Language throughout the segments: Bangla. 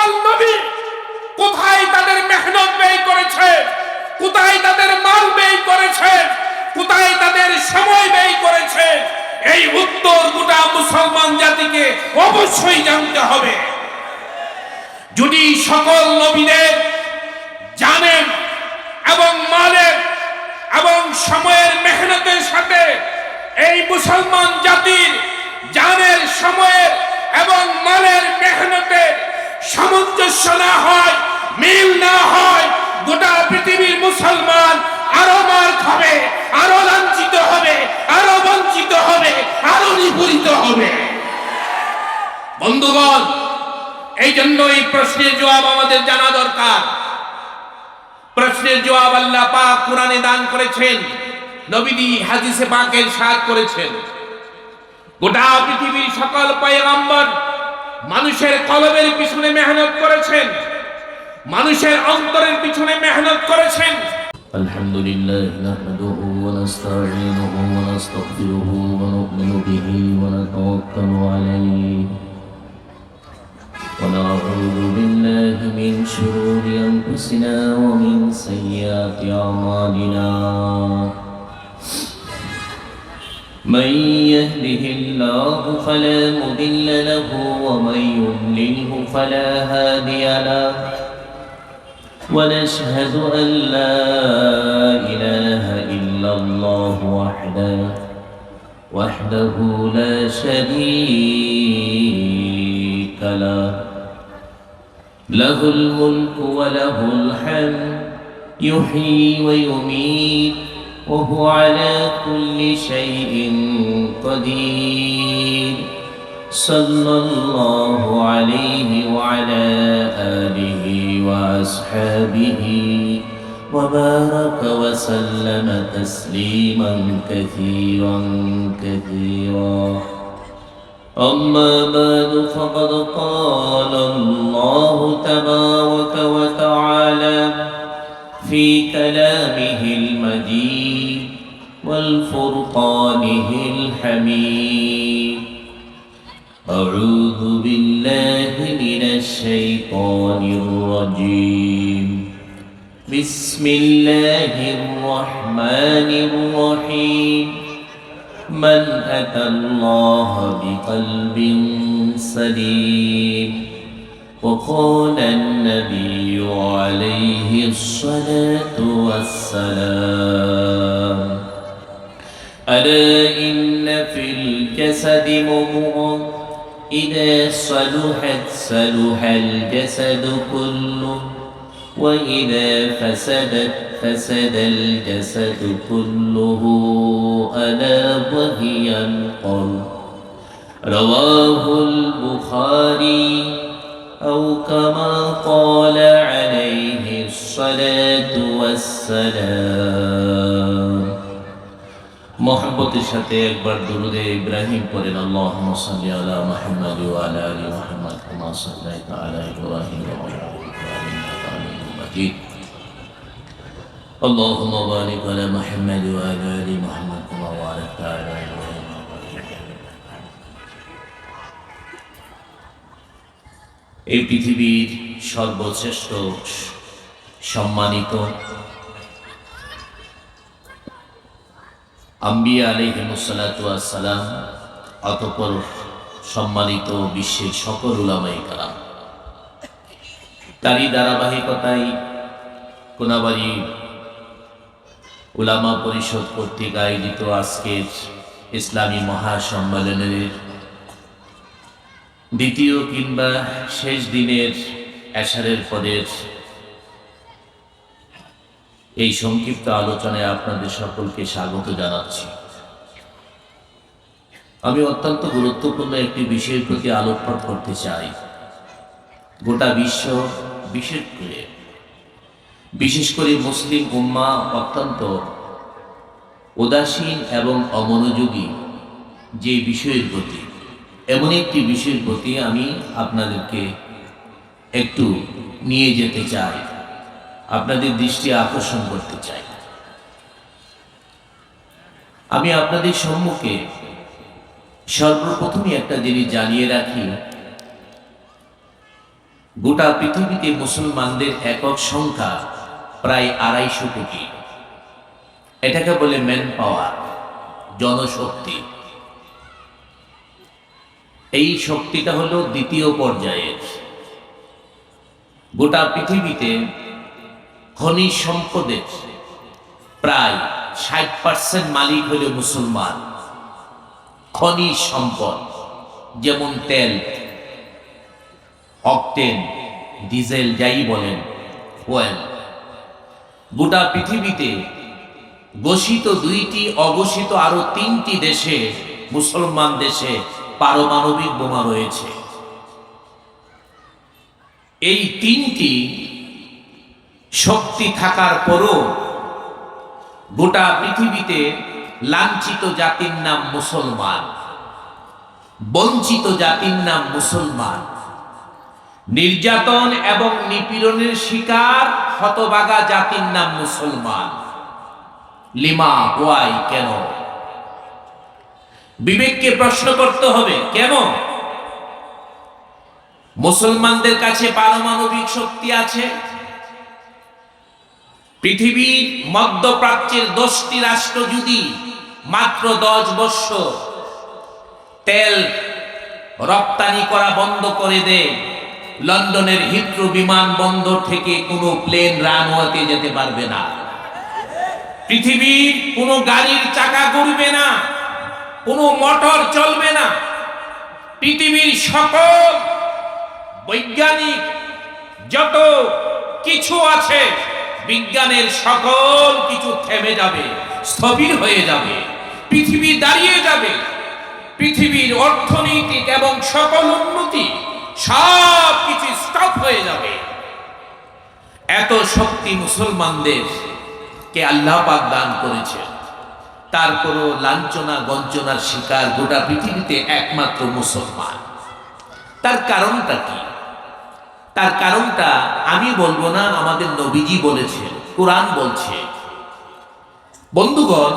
সকল নবী কোথায় তাদের মেহনত ব্যয় করেছে, কোথায় তাদের মাল ব্যয় করেছে, কোথায় তাদের সময় ব্যয় করেছে, এই উত্তর গোটা মুসলমান জাতিকে অবশ্যই জানতে হবে। যদি সকল নবীদের জানেন এবং মালের এবং সময়ের মেহনতের সাথে এই মুসলমান জাতির জানের, সময়ের এবং মালের মেহনতের সামঞ্জস্য না হয়, মিল না হয়, গোটা পৃথিবীর মুসলমান আরো মার খাবে, আরো লাঞ্ছিত হবে, আরো বঞ্চিত হবে, আরো নিপীড়িত হবে। বন্ধুগণ, এই জন্য এই প্রশ্নের জবাব আমাদের জানা দরকার। প্রশ্নের জবাব আল্লাহ পাক কোরআনে দান করেছেন, নবীজি হাদিসে পাকে ইরশাদ করেছেন। গোটা পৃথিবীর সকল পয়গম্বর মানুষের কলবের পিছনে মেহনত করেছেন, মানুষের অন্তরের পিছনে মেহনত করেছেন। আলহামদুলিল্লাহ নাহমাদুহু ওয়া নাস্তাঈনুহু ওয়া নাস্তাগফিরুহু ওয়া নু'মিনু বিহি ওয়া নাতাওয়াক্কালু আলাইহি ওয়া নাউযু বিল্লাহি মিন শুরুরি আনফুসিনা ওয়া মিন সাইয়্যাতি আমালিনা। من يهده الله فلا مضل له ومن يضلله فلا هادي له ونشهد أن لا إله إلا الله وحده لا شريك له له الملك وله الحمد يحيي ويميت وهو على كل شيء قدير صلى الله عليه وعلى آله وأصحابه وبارك وسلم تسليما كثيرا كثيرا. أما بعد فقد قال الله تبارك وتعالى في كلامه المجيد والفرقانه الحميد: أعوذ بالله من الشيطان الرجيم. بسم الله الرحمن الرحيم. من أتى الله بقلب سليم. وقال النبي عليه الصلاة والسلام: ألا إن في الجسد مضغة إذا صلحت صلح الجسد كله وإذا فسدت فسد الجسد كله ألا وهي القلب. رواه البخاري أو كما قال عليه الصلاة والسلام. মোহাম্মতের সাথে একবার দুরূদে ইব্রাহিম পড়েন। আল্লাহুম্মা সাল্লি আলা মুহাম্মাদ ওয়া আলা আলি মুহাম্মাদ কামা সাল্লাইতা আলা ইব্রাহিম ওয়া আলা আলি ইব্রাহিম ইন্নাকা হামিদুম মাজিদ। আল্লাহুম্মা বারিক আলা মুহাম্মাদ ওয়া আলা আলি মুহাম্মাদ কামা বারাকতা আলা ইব্রাহিম ওয়া আলা আলি ইব্রাহিম। এই পৃথিবীর সর্বশ্রেষ্ঠ সম্মানিত আম্বিয়া আলাইহিমুসসালাতু ওয়াসসালাম, অতঃপর সম্মানিত বিশ্বের সকল উলামায়ে কেরাম, তারই ধারাবাহিকতায় কোনাবাড়ি উলামা পরিষদ কর্তৃক আয়োজিত আজকের ইসলামী মহাসম্মেলনের দ্বিতীয় কিংবা শেষ দিনের এশারের পদের এই সংক্ষিপ্ত আলোচনায় আপনাদের সকলকে স্বাগত জানাচ্ছি। আমি অত্যন্ত গুরুত্বপূর্ণ একটি বিষয়ের প্রতি আলোকপাত করতে চাই। গোটা বিশ্ব, বিশেষ করে মুসলিম উম্মাহ অত্যন্ত উদাসীন এবং অমনোযোগী যে বিষয়ের প্রতি, এমন একটি বিষয়ের প্রতি আমি আপনাদেরকে একটু নিয়ে যেতে চাই, আপনাদের দৃষ্টি আকর্ষণ করতে চাই। আমি আপনাদের সম্মুখে সর্বপ্রথমই একটা জিনিস জানিয়ে রাখি, গোটা পৃথিবীতে মুসলমানদের একক সংখ্যা প্রায় 250 কোটি। এটাকে বলে ম্যান পাওয়ার, জনশক্তি। এই শক্তিটা হলো দ্বিতীয় পর্যায়ের। গোটা পৃথিবীতে খনিজ সম্পদের প্রায় 60% মালিক হলো মুসলমান। খনিজ সম্পদ যেমন তেল, অকটেন, ডিজেল, যাই বলেন, ওয়েল। গোটা পৃথিবীতে ঘোষিত 2টি, অঘোষিত আরো 3টি দেশে, মুসলমান দেশে পারমাণবিক বোমা রয়েছে। এই 3টি শক্তি থাকার পরও গোটা পৃথিবীতে লাঞ্ছিত জাতির নাম মুসলমান, বঞ্চিত জাতির নাম মুসলমান, নির্যাতন এবং নিপীড়নের শিকার হতভাগা জাতির নাম মুসলমান। লিমা, ওয়াই, কেন? বিবেককে প্রশ্ন করতে হবে, কেন? মুসলমানদের কাছে পারমাণবিক শক্তি আছে। পৃথিবীর মধ্যপ্রাচ্যের 10টি রাষ্ট্র যদি মাত্র 10 বছর তেল রপ্তানি করা বন্ধ করে দেয়, লন্ডনের হিথ্রো বিমানবন্দর থেকে কোনো প্লেন রানওয়েতে যেতে পারবে না। পৃথিবীর কোনো গাড়ির চাকা ঘুরবে না, কোনো মোটর চলবে না। পৃথিবীর সকল বৈজ্ঞানিক যত কিছু আছে, বিজ্ঞানের সকল কিছু থেমে যাবে, স্থবির হয়ে যাবে, পৃথিবী দাঁড়িয়ে যাবে। পৃথিবীর অর্থনৈতিক এবং সকল উন্নতি সব কিছু স্টপ হয়ে যাবে। এত শক্তি মুসলমানদের কে আল্লাহ পাক দান করেছে, তারপরও লাঞ্ছনা গঞ্জনার শিকার গোটা পৃথিবীতে একমাত্র মুসলমান। তার কারণটা কি? তার কারণটা আমি বলবো না, আমাদের নবীজি বলেছেন, কোরআন বলছে। বন্ধুগণ,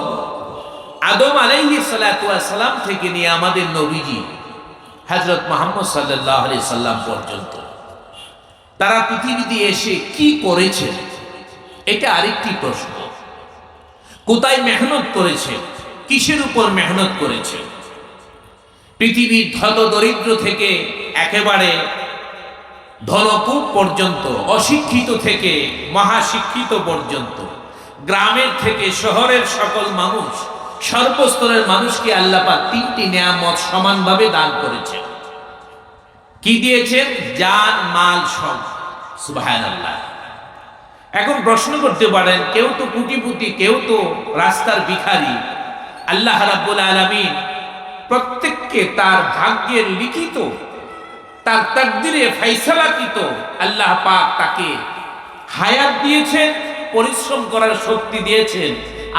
আদম আলাইহিস সালাতু ওয়াস সালাম থেকে নিয়ে আমাদের নবীজি হযরত মুহাম্মদ সাল্লাল্লাহু আলাইহি সাল্লাম পর্যন্ত তারা পৃথিবীতে এসে কি করেছে, এটা আরেকটি প্রশ্ন। কোথায় মেহনত করেছে, কিসের উপর মেহনত করেছে? পৃথিবীর ধন দরিদ্র থেকে একেবারে ধনকূপ পর্যন্ত, অশিক্ষিত থেকে মহাশিক্ষিত পর্যন্ত, গ্রামের থেকে শহরের সকল মানুষ, সর্বস্তরের মানুষকে আল্লাহ পাক 3টি নিয়ামত সমানভাবে দান করেছেন। কি দিয়েছেন? জান, মাল, সব। সুবহানাল্লাহ। এখন প্রশ্ন করতে পারেন, কেউ তো কোটিপতি, কেউ তো রাস্তার ভিখারি। আল্লাহ রাব্বুল আলামিন প্রত্যেককে তার ভাগ্যের লিখিত, তার তাকদিরে ফাইসালাকৃত আল্লাহ পাক তাকে হায়াত দিয়েছেন, পরিশ্রম করার শক্তি দিয়েছেন,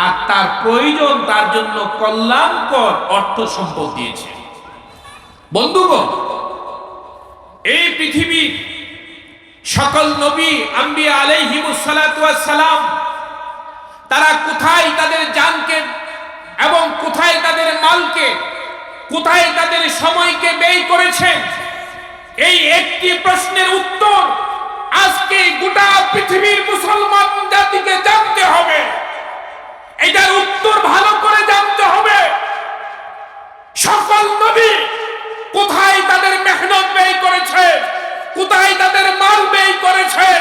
আর তার প্রয়োজন তার জন্য কল্যাণকর অর্থ সম্পদ দিয়েছেন। বন্ধুগণ, এই পৃথিবীর সকল নবী আম্বিয়া আলাইহিমুস সালাতু ওয়াস সালাম তারা কোথায় তাদের জানকে এবং কোথায় তাদের মালকে, কোথায় তাদের সময়কে ব্যয় করেছেন, এই একটি প্রশ্নের উত্তর আজকে গোটা পৃথিবীর মুসলমান জাতিকে জানতে হবে। এটার উত্তর ভালো করে জানতে হবে। সকল নবী কোথায় তাদের মেহনত ব্যয় করেছেন, কোথায় তাদের মাল ব্যয় করেছেন,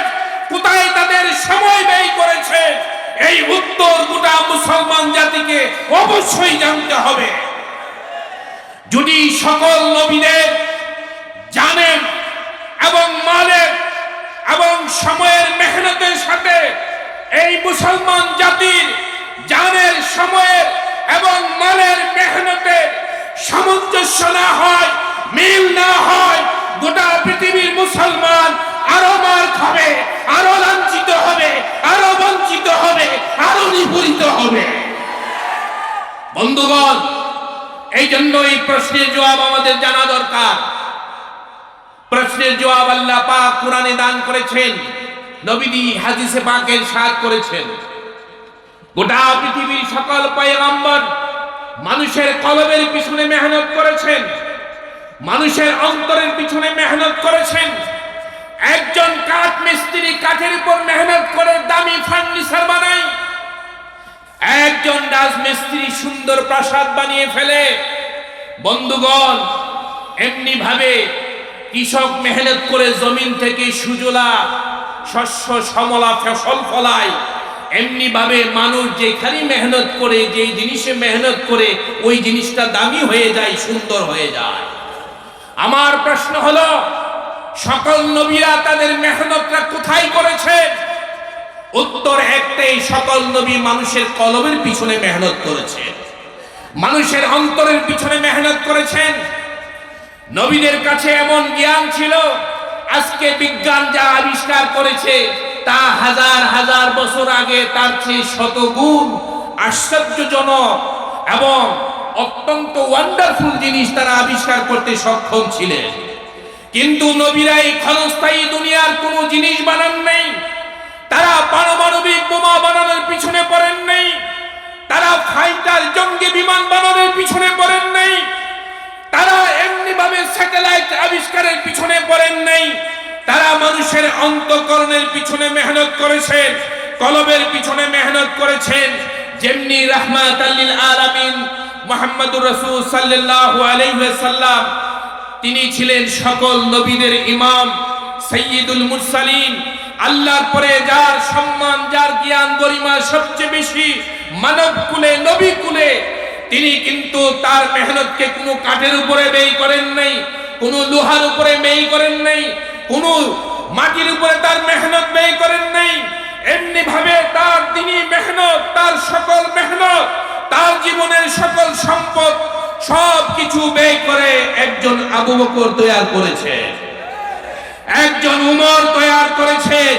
কোথায় তাদের সময় ব্যয় করেছেন, এই উত্তর গোটা মুসলমান জাতিকে অবশ্যই জানতে হবে। যদি সকল নবীদের জানেন এবং মালের এবং সময়ের মেহনতের সাথে এই মুসলমান জাতির জানের, সময়ের এবং মালের মেহনতের সামঞ্জস্য না হয়, মিল না হয়, গোটা পৃথিবীর মুসলমান আরো মার খাবে, আরো লাঞ্ছিত হবে, আরো বঞ্চিত হবে, আরো নিপীড়িত হবে। বন্ধুগণ, এই জন্য এই প্রশ্নের জবাব আমাদের জানা দরকার। প্রশ্নের জবাব আল্লাহ পাক কোরআনে দান করেছেন, নবীজি হাদিসে পাকের সাথ করেছেন। গোটা পৃথিবীর সকল পয়গম্বর মানুষের কলবের পিছনে মেহনত করেছেন, মানুষের অন্তরের পিছনে মেহনত করেছেন। রাজমিস্ত্রি কাঠের উপর মেহনত করে দামি ফার্নিচার বানায়, একজন রাজমিস্ত্রি সুন্দর প্রাসাদ বানিয়ে ফেলে। বন্ধুগণ, এমনি ভাবে কৃষক মেহনত করে জমিন থেকে সুজলা শস্য শ্যামলা ফসল ফলায়, এমনি ভাবে মানুষ যেখানে মেহনত করে, যেই জিনিসে মেহনত করে, ওই জিনিসটা দামি হয়ে যায়, সুন্দর হয়ে যায়। আমার প্রশ্ন হলো, সকল নবীরা তাদের মেহনতটা কোথায় করেছেন? উত্তর একটাই, সকল নবী মানুষের কলবের পিছনে মেহনত করেছেন, মানুষের অন্তরের পিছনে মেহনত করেছেন। নবীদের কাছে এমন জ্ঞান ছিল, আজকে বিজ্ঞান যা আবিষ্কার করেছে তা হাজার হাজার বছর আগে তার চেয়ে শতগুণ আশ্চর্যজনক এবং অত্যন্ত ওয়ান্ডারফুল জিনিস তারা আবিষ্কার করতে সক্ষম ছিলেন। কিন্তু নবীরা এই ক্ষণস্থায়ী দুনিয়ার কোনো জিনিস বানান নেই, তারা পারমাণবিক বোমা বানানোর পিছনে পড়েন নেই, তারা ফাইটার জঙ্গি বিমান বানানোর পিছনে পড়েন নেই, তারা এমনি ভাবে স্যাটেলাইট আবিষ্কারের পিছনে পড়েন নেই, তারা মানুষের অন্তঃকরণের পিছনে মেহনত করেছেন, কলবের পিছনে মেহনত করেছেন। যেমনি রাহমাতাল লিল আলামিন মুহাম্মদুর রাসূল সাল্লাল্লাহু আলাইহি ওয়াসাল্লাম, তিনি ছিলেন সকল নবীদের ইমাম, সাইয়্যিদুল মুরসালিন, আল্লাহর পরে যার সম্মান, যার জ্ঞান গরিমা সবচেয়ে বেশি মানব কুলে, নবী কুলে, তিনি কিন্তু তার মেহনতকে কোনো কাঠের উপরে ব্যয় করেন নাই, কোনো লোহার উপরে ব্যয় করেন নাই, কোনো মাটির উপরে তার মেহনত ব্যয় করেন নাই। এমনি ভাবে তার তিনি মেহনত, তার সকল মেহনত, তার জীবনের সকল সম্পদ সব কিছু ব্যয় করে একজন আবু বকর তৈরি করেছে, একজন উমর তৈরি করেছেন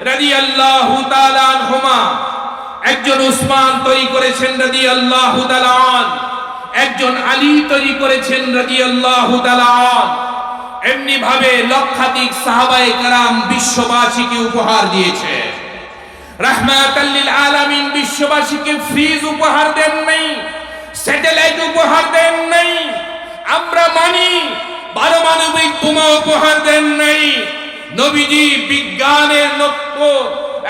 রাদিয়াল্লাহু তাআলা আনহুমা, একজন উসমান তৈরি করেছেন রাদিয়াল্লাহু তাআলা আন, একজন আলী তৈরি করেছেন রাদিয়াল্লাহু তাআলা আন। এমনি ভাবে লক্ষাধিক সাহাবায়ে কেরাম বিশ্ববাসীকে উপহার দিয়েছে। রাহমাতাল লিল আলামিন বিশ্ববাসীকে ফ্রিজ উপহার দেন নাই, স্যাটেলাইট উপহার দেন নাই, আমরা মানি পারমাণবিক বোমা উপহার দেন নাই। নবীজি বিজ্ঞানের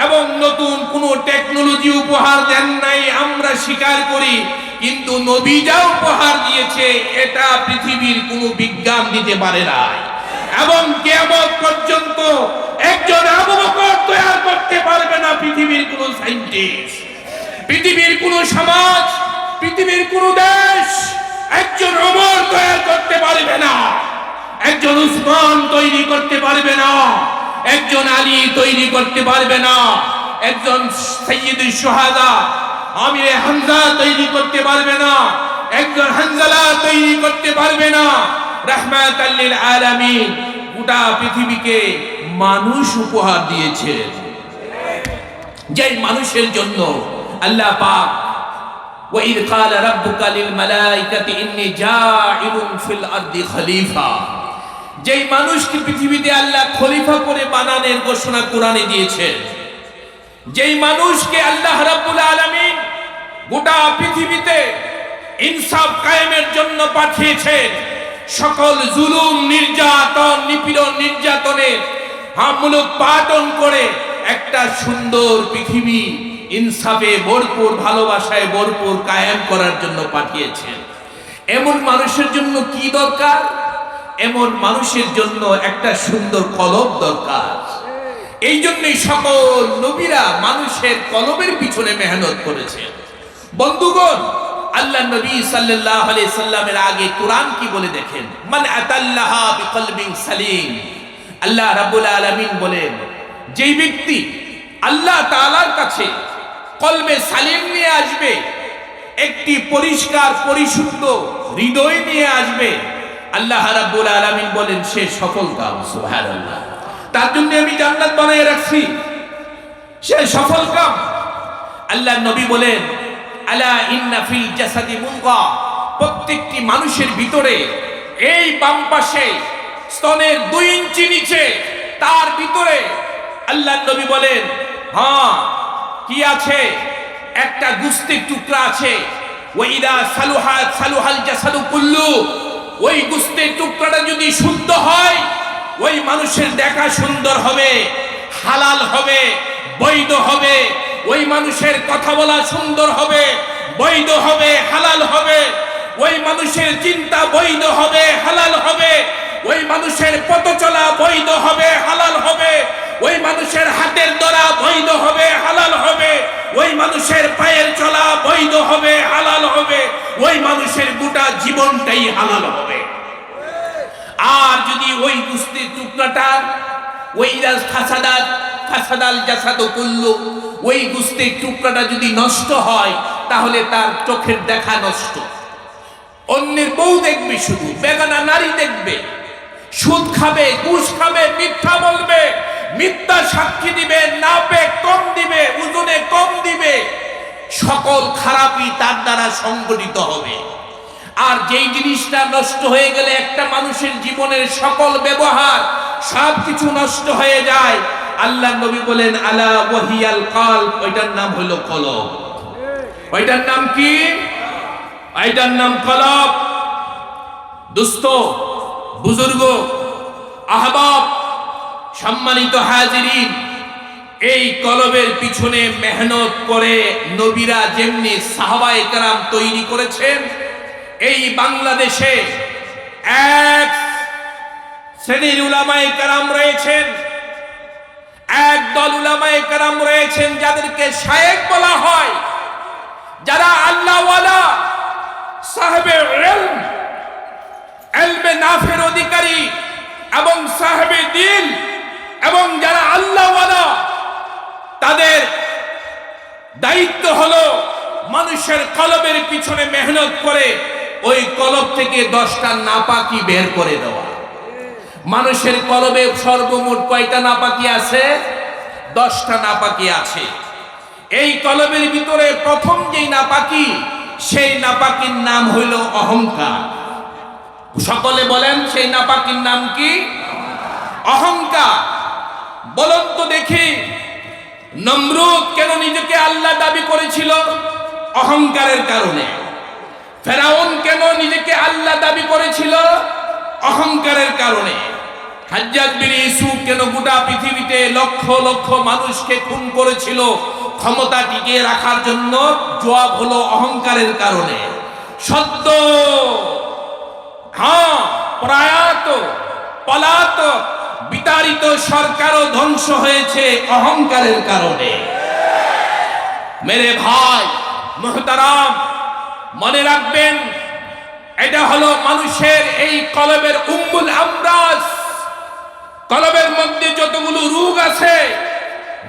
এবং নতুন কোন টেকনোলজি উপহার দেন নাই, আমরা স্বীকার করি, কিন্তু নবী যা উপহার দিয়েছে এটা পৃথিবীর কোনো বিজ্ঞান দিতে পারে না, এবং কিয়ামত পর্যন্ত একজন আবু বকর তৈরি করতে পারবে না পৃথিবীর কোনো সায়েন্টিস্ট, পৃথিবীর কোনো সমাজ, পৃথিবীর কোনো দেশ একজন ওমর তৈরি করতে পারবে না, একজন উসমান তৈরি করতে পারবে না, একজন আলী তৈরি করতে পারবে না, একজন সাইয়্যিদুশ শুহাদা আমিরে হামজা তৈরি করতে পারবে না, একজন হানজালা তৈরি করতে পারবে না। রাহমাতাল লিল আলামিন গোটা পৃথিবীকে মানুষ উপহার দিয়েছে, যে মানুষের জন্য আল্লাহ পাক ওয়াইদ ক্বালা রাব্বুকা লিল মালাইকাতি ইন্নী জাইলুন ফিল আরদি খলিফা, যেই মানুষকে পৃথিবীতে আল্লাহ খলিফা করে বানানোর ঘোষণা কোরআনে দিয়েছেন, যেই মানুষকে আল্লাহ রাব্বুল আলামিন গোটা পৃথিবীতে ইনসাফ কায়েমের জন্য পাঠিয়েছেন, সকল জুলুম, নির্যাতন, নিপীড়ন, নির্যাতনের মূলোৎপাটন করে একটা সুন্দর পৃথিবী ইনসাফে ভরপুর, ভালোবাসায় ভরপুর কায়েম করার জন্য পাঠিয়েছেন। এমন মানুষের জন্য কি দরকার? এমন মানুষের জন্য একটা সুন্দর কলব দরকার। এই জন্যই সকল নবীরা মানুষের কলবের পিছনে মেহনত করেছেন। বন্ধুগণ, আল্লাহ নবী সাল্লাল্লাহু আলাইহি সাল্লামের আগে কোরআন কি বলে দেখেন, মান আতাল্লাহা বিকলবিন সালিম, আল্লাহ রাব্বুল আলামিন বলেন, যেই ব্যক্তি আল্লাহ তাআলার কাছে কলবে সালিম নিয়ে আসবে, একটি পরিষ্কার পরিশুদ্ধ হৃদয় নিয়ে আসবে, আল্লাহ রাব্বুল আলামিন বলেন সে সফল কাম। সুবহানাল্লাহ। তার জন্য আমি জান্নাত বানিয়ে রাখছি, সে সফল কাম। আল্লাহ নবী বলেন, আলা ইন্না ফিল জাসাদি মুদগা, প্রত্যেকটি মানুষের ভিতরে এই বাম পাশে স্তনের 2 ইঞ্চি নিচে তার ভিতরে আল্লাহ নবী বলেন, হ্যাঁ কি আছে, একটা গোশতের টুকরা আছে। ওয়াইদা সালুহাত সালুহাল জাসাদু কুল্লু, ওই গোশতের টুকরাটা যদি শুদ্ধ হয় ওই মানুষের দেখা সুন্দর হবে, হালাল হবে, বৈধ হবে। ওই মানুষের কথা বলা সুন্দর হবে, বৈধ হবে, হালাল হবে। ওই মানুষের চিন্তা বৈধ হবে, হালাল হবে। ওই মানুষের পথ চলা বৈধ হবে, হালাল হবে। ওই মানুষের হাতের ধরা বৈধ হবে, হালাল হবে। ওই মানুষের পায়ের চলা বৈধ হবে, হালাল হবে। ওই মানুষের গোটা জীবনটাই হালাল হবে। আর যদি ওই গোশতের টুকরাটা ওই ফাসাদাল জাসাদু কুল্লু, ওই গোশতের টুকরাটা যদি নষ্ট হয় তাহলে তার চোখের দেখা নষ্ট। অন্যের বউ দেখবে, শুধু বেগানা নারী দেখবে, সুদ খাবে, ঘুষ খাবে, মিথ্যা বলবে, মিথ্যা সাক্ষী দিবে, নাপে কম দিবে, ওজনে কম দিবে। সকল খারাপই তার দ্বারা সংগঠিত হবে। আর যেই জিনিসটা নষ্ট হয়ে গেলে একটা মানুষের জীবনের সকল ব্যবহার সবকিছু নষ্ট হয়ে যায়। আল্লাহ নবী বলেন আলা ওয়াহিয়াল কলব, ওইটার নাম হলো কলব। ওইটার নাম কি? ওইটার নাম কলব। দোস্ত, বুজুর্গ, আহবাব, সম্মানিত হাজিরিন, এই কলবের পিছনে মেহনত করে নবীরা যেমনি সাহাবায়ে কেরাম তৈরি করেছেন, এই বাংলাদেশে এক শ্রেণীর উলামায়ে কেরাম রয়েছেন, এক দল উলামায়ে কেরাম রয়েছেন যাদেরকে শায়েখ বলা হয়, যারা আল্লাহওয়ালা, সাহেবে ইলম, ইলমে নাফের অধিকারী এবং সাহেবে দিল, এবং যারা আল্লাহওয়ালা, তাদের দায়িত্ব হলো মানুষের কলবের পিছনে মেহনত করে ওই কলব থেকে 10টা নাপাকি বের করে দেওয়া। মানুষের কলবে সর্বমোট কয়টা নাপাকি আছে? 10টা নাপাকি আছে। এই কলবের ভিতরে প্রথম যেই নাপাকি, সেই নাপাকির নাম হইল অহংকার। সকলে বলেন সেই নাপাকির নাম কি? অহংকার। বলুন তো দেখি, নমরুদ কেন নিজেকে আল্লাহ দাবি করেছিল? অহংকারের কারণে। ফেরাউন কেন নিজেকে আল্লাহ দাবি করেছিল? অহংকারের কারণে। হাজ্জাজ বিন ইউসুফ কেন গোটা পৃথিবীতে লক্ষ লক্ষ মানুষকে খুন করেছিল? ক্ষমতা টিকিয়ে রাখার জন্য। জবাব হলো অহংকারের কারণে। সদ্য প্রয়াত পলাত বিতাড়িত সরকারও ধ্বংস হয়েছে অহংকারের কারণে। মেরে ভাই মুহতারাম, মনে রাখবেন, এটা হলো মানুষের এই কলবের উম্মুল আমরাজ। কলবের মধ্যে যতগুলো রোগ আছে,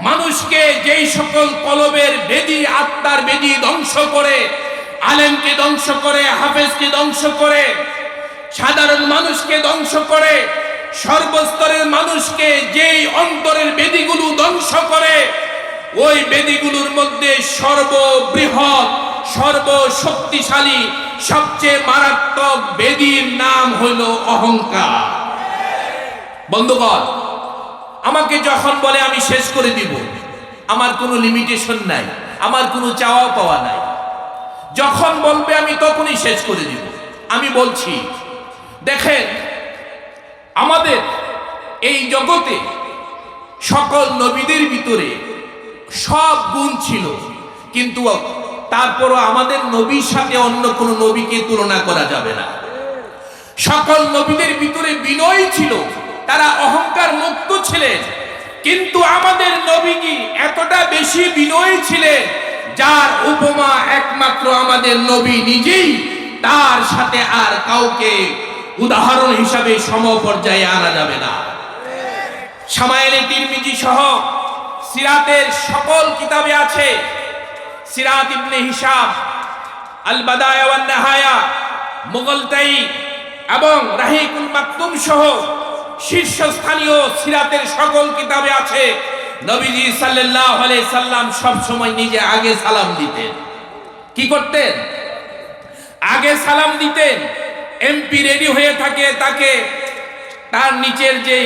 মানুষকে যেই সকল কলবের বেদি, আত্মার বেদি ধ্বংস করে, আলেমকে ধ্বংস করে, হাফেজকে ধ্বংস করে, সাধারণ মানুষকে ধ্বংস করে, সর্বস্তরের মানুষকে যেই অন্তরের বেদিগুলো ধ্বংস করে, ওই বেদিগুলোর মধ্যে সর্ববৃহৎ, সর্বশক্তিশালী, সবচেয়ে মারাত্মক বেদির নাম হইল অহংকার। বন্ধুগণ, আমাকে যখন বলে আমি শেষ করে দিব, আমার কোনো লিমিটেশন নাই, আমার কোনো চাওয়া পাওয়া নাই। যখন বলবে আমি তখনই শেষ করে দিব। আমি বলছি, দেখেন, আমাদের এই জগতে সকল নবীদের ভিতরে সব গুণ ছিল, কিন্তু তারপরও আমাদের নবীর সাথে অন্য কোন নবীকে তুলনা করা যাবে না। সকল নবীদের ভিতরে বিনয় ছিল, তারা অহংকার মুক্ত ছিলেন, কিন্তু আমাদের নবী কি এতটা বেশি বিনয়ী ছিলেন, যার উপমা একমাত্র আমাদের নবী নিজেই, তার সাথে আর কাউকে উদাহরণ হিসাবে সমপর্যায়ে আনা যাবে না। শামায়েলে তিরমিজি সহ সিরাতের সকল কিতাবে আছে, সিরাত ইবনে হিশাম, আল বাদায়া ওয়ান নিহায়া, মুগলতাই এবং রাহিকুল মাকতুম সহ শীর্ষস্থানীয় সিরাতের সকল কিতাবে আছে, নবীজি সাল্লাল্লাহু আলাইহি সাল্লাম সব সময় নিজে আগে সালাম দিতেন। কি করতেন? আগে সালাম দিতেন। এমপি রেডি হয়ে থাকে, তাকে তার নিচের যে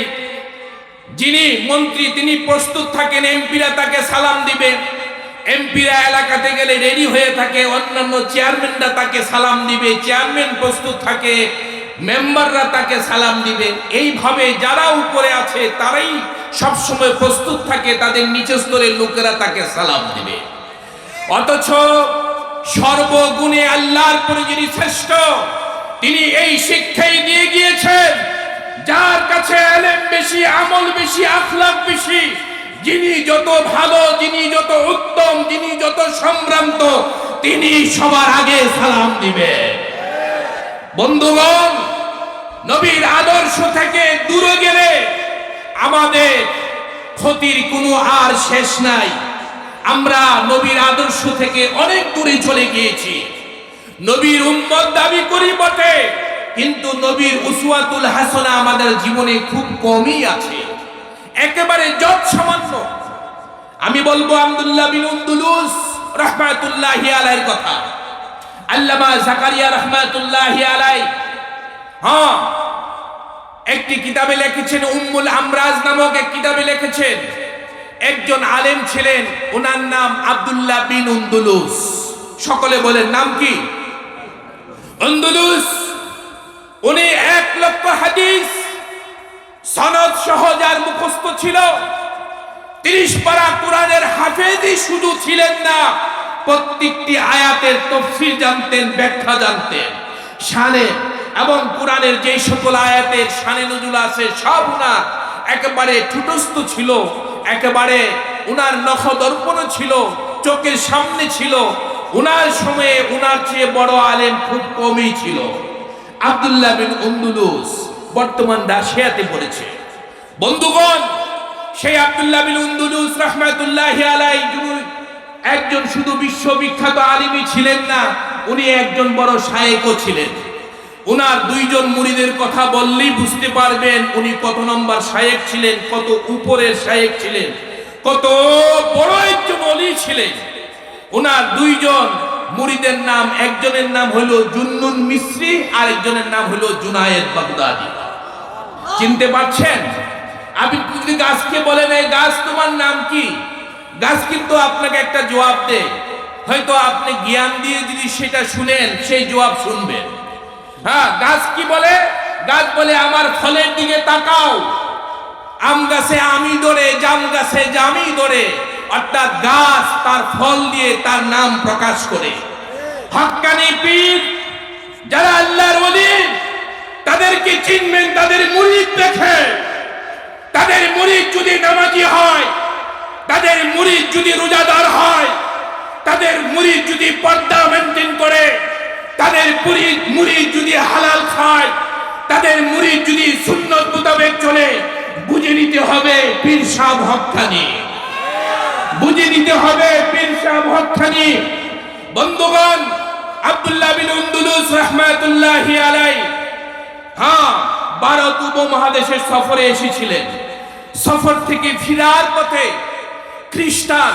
যিনি মন্ত্রী তিনি প্রস্তুত থাকেন, এমপিরা তাকে সালাম দিবে। এমপিরা এলাকাতে গেলে রেডি হয়ে থাকে, অন্যান্য চেয়ারম্যানরা তাকে সালাম দিবে। চেয়ারম্যান প্রস্তুত থাকে, মেম্বাররা তাকে সালাম দিবে। এইভাবে যারা উপরে আছে তারাই সবসময় প্রস্তুত থাকে, তাদের নিচের স্তরের লোকেরা তাকে সালাম দিবে। অথচ সর্বগুণে আল্লাহর পরে যিনি শ্রেষ্ঠ, তিনি এই শিক্ষাই দিয়ে গিয়েছেন, যার কাছে ইলম বেশি, আমল বেশি, আখলাক বেশি, যিনি যত ভালো, যিনি যত উত্তম, যিনি যত সম্ভ্রান্ত, তিনি সবার আগে সালাম দিবে। বন্ধুগণ, নবীর আদর্শ থেকে দূরে গেলে আমাদের ক্ষতির কোনো আর শেষ নাই। আমরা নবীর আদর্শ থেকে অনেক দূরে চলে গিয়েছি। নবীর উম্মত দাবি করি বটে, কিন্তু নবীর উসওয়াতুল হাসানা আমাদের জীবনে খুব কমই আছে, একেবারে যত সামান্য। আমি বলবো আব্দুল্লাহ বিন উনদুলুস রাহমাতুল্লাহি আলাইহির কথা। আল্লামা জাকারিয়া রাহমাতুল্লাহি আলাইহি একটি কিতাবে লিখেছেন, উম্মুল আমরাজ নামক এক কিতাবে লিখেছেন, একজন আলেম ছিলেন, ওনার নাম আব্দুল্লাহ বিন উনদুলুস। সকলে বলেন নাম কি? উনদুলুস। উনি 1 লক্ষ হাদিস সনদ সহ যার মুখস্থ ছিল, 30 পারা কোরআনের হাফেজই শুধু ছিলেন না, প্রত্যেকটি আয়াতের তাফসীর জানতেন, ব্যাখ্যা জানতেন, শানে এবং কোরআনের যে সকল আয়াতের শানে নজুল আছে সব উনার একেবারে ঠুটস্থ ছিল, একেবারে উনার নখ দর্পণ ছিল, চোখের সামনে ছিল। উনার সময়ে উনার চেয়ে বড় আলেম খুব কমই ছিল। আব্দুল্লাহ বিন উনদুলুস বর্তমান রাশিয়াতে পড়েছে। বন্ধুগণ, সেই আব্দুল্লাহ বিন উনদুলুস রাহমাতুল্লাহি আলাইহি একজন শুধু বিশ্ববিখ্যাত আলিমই ছিলেন না, উনি একজন বড় শায়েখও ছিলেন। উনার 2 জন মুরিদের কথা বললেই বুঝতে পারবেন উনি কত নম্বর শায়েখ ছিলেন, কত উপরের শায়েখ ছিলেন, কত বড় একজন ওলি ছিলেন। উনার 2 জন মুরিদের নাম, একজনের নাম হলো জুন্নুন মিসরি, আর একজনের নাম হলো জুনায়েদ বাগদাদি। চিনতে পারছেন? আপনি যদি গাছকে বলেন, এই গাছ তোমার নাম কি, গাছ কিন্তু আপনাকে একটা জবাব দেয়। হয়তো আপনি জ্ঞান দিয়ে যদি সেটা শুনেন, সেই জবাব শুনবেন। হ্যাঁ, গাছ কি বলে? গাছ বলে আমার ফলের দিকে তাকাও। আম গাছে আমি ধরে, জাম গাছে জামি ধরে, অর্থাৎ গাছ তার ফল দিয়ে তার নাম প্রকাশ করে। হক্কানি পীর যারা আল্লাহর ওলি, তাদেরকে চিনবেন তাদের মুরিদ দেখে। তাদের মুরিদ যদি নামাজি হয়, তাদের মুরিদ যদি রোজাদার হয়, তাদের মুরিদ যদি পর্দা মেনটেন করে, তাদের মুরিদ যদি হালাল খায়, তাদের মুরিদ যদি সুন্নত মোতাবেক চলে, বুঝে নিতে হবে পীর সাহেব হক্কানি, বুঝে নিতে হবে পীর সাহেব হক্কানি। বন্ধুগণ, আব্দুল্লাহ বিন উনদুলুস রাহমাতুল্লাহি আলাইহি ভারত উপমহাদেশের সফরে এসেছিলেন। সফর থেকে ফিরার পথে খ্রিস্টান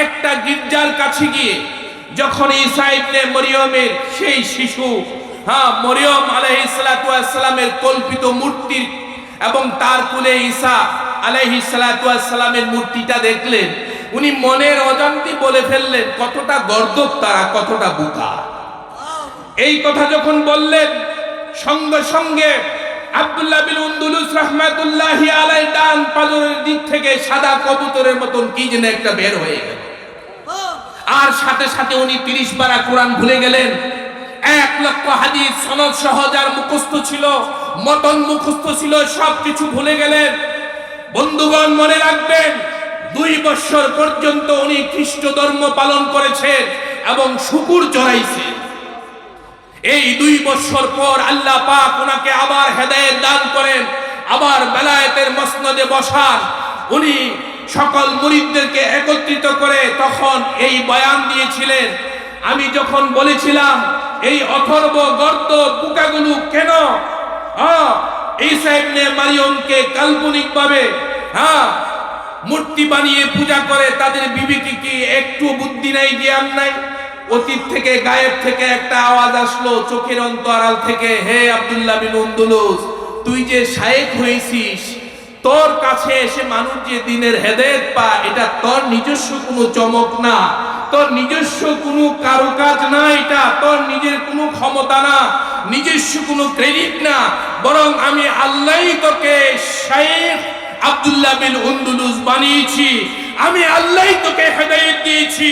একটা গির্জার কাছে গিয়ে যখন ঈসা ইবনে মরিয়মের সেই শিশু মরিয়ম আলাইহিস সালাতু ওয়াস সালামের কল্পিত মূর্তির এবং তার কোলে ঈসা আলাইহিস সালাতু ওয়াস সালামের মূর্তিটা দেখলেন, উনি মনের অজান্তে বলে ফেললেন, কতটা গর্দভ তারা, কতটা বোকা। এই কথা যখন বললেন, সঙ্গে সঙ্গে আব্দুল্লাহ বিন উনদুলুস রাহমাতুল্লাহি আলাইহি ডান পাজরের দিক থেকে সাদা কবুতরের মতন কি যেন একটা বের হয়ে গেল। আর সাথে সাথে উনি 30 পারা কোরআন ভুলে গেলেন। 1 লক্ষ হাদিস সনদ সহ যার মুখস্থ ছিল, মতন মুখস্থ ছিল, সবকিছু ভুলে গেলেন। বন্ধুগণ, মনে রাখবেন, 2 বছর পর্যন্ত উনি খ্রিস্ট ধর্ম পালন করেছেন এবং শুকুর চড়াইছেন। এই 2 বছর পর আল্লাহ পাক ওনাকে আবার হেদায়েত দান করেন, আবার বেলায়েতের মসনদে বসান। উনি সকল মুরিদদেরকে একত্রিত করে তখন এই বয়ান দিয়েছিলেন। আমি যখন বলেছিলাম এই অথর্ব গর্ত পোকাগুলো কেন ঈসা ইবনে মারিয়মকে কাল্পনিকভাবে মূর্তি বানিয়ে পূজা করে, তাদের বিবেকে কি একটু বুদ্ধি নাই, জ্ঞান নাই? অতীত থেকে, গায়েব থেকে একটা আওয়াজ আসলো চোখের অন্তরাল থেকে, হে আব্দুল্লাহ বিন উনদুলুস, তুই যে শায়েখ হয়েছিস, তোর কাছে এসে মানুষ যে দিনের হেদায়েত পায়, এটা তোর নিজস্ব কোনো চমক না, তোর নিজস্ব কোনো কারুকাজ না, এটা তোর নিজের কোনো ক্ষমতা না, নিজস্ব কোনো ক্রেডিট না, বরং আমি আল্লাহই তোকে শাইখ আব্দুল্লাহ বিন উন্দুলুস বানিয়েছি, আমি আল্লাহই তোকে হেদায়েত দিয়েছি,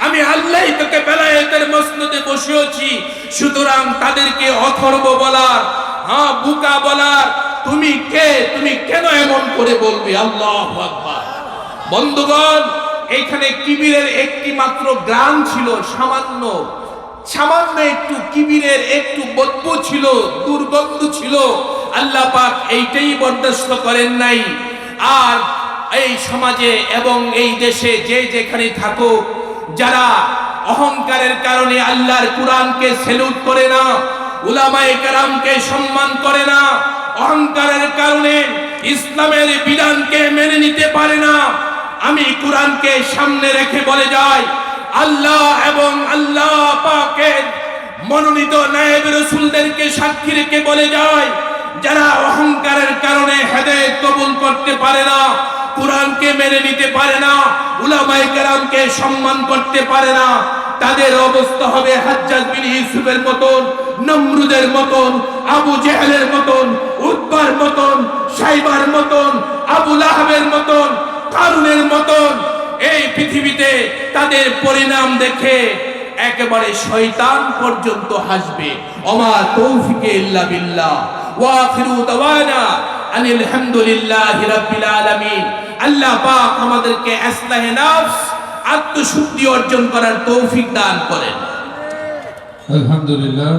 আমি আল্লাহই তোকে বেলায়েতের মসনদে বসিয়েছি। সুতরাং তাদেরকে অথর্ব বলার, হ্যাঁ বুকা বলার, তুমি কে, তুমি কেন এমন করে বলবে? আল্লাহু আকবার। বন্ধুগণ, এখানে কিবিরের একটি মাত্র গ্রাম ছিল, সামান্য একটু কিবিরের একটু বদবু ছিল, দুর্গন্ধ ছিল। আল্লাহ পাক এইটাই বরদাস্ত করেন নাই। আর এই সমাজে এবং এই দেশে যে যেখানে থাকুক, যারা অহংকারের কারণে আল্লাহর কুরআনকে স্যালুট করে না, উলামায়ে কেরামকে সম্মান করে না, অহংকারের কারণে ইসলামের বিধানকে মেনে নিতে পারে না, আমি কুরআনকে সামনে রেখে বলে যাই, আল্লাহ এবং আল্লাহ পাকের মনোনীত নায়েব রাসূলদেরকে সাক্ষী রেখে বলে যায়, যারা অহংকারের কারণে হেদায়েত কবুল করতে পারে না, কুরআনকে মেনে নিতে পারে না, উলামায়ে কেরামকে সম্মান করতে পারে না, তাদের অবস্থা হবে হাজ্জাজ বিন ইউসুফের মতন, নমরুদের মতন, আবু জেহেলের মতন, উতবার মতন, সাইবার মতন, আবু লাহাবের মতন, কারুনের মতন। এই পৃথিবীতে তাদের পরিণাম দেখে একেবারে শয়তান পর্যন্ত হাসবে। ওমা তৌফিকে ইল্লা বিল্লাহ ওয়া আখিরু দাওয়ানা আনিল হামদুলিল্লাহি রাব্বিল আলামিন। আল্লাহ পাক আমাদেরকে ইসলাহে নফস, আত্মশুদ্ধি অর্জন করার তৌফিক দান করেন। আলহামদুলিল্লাহ।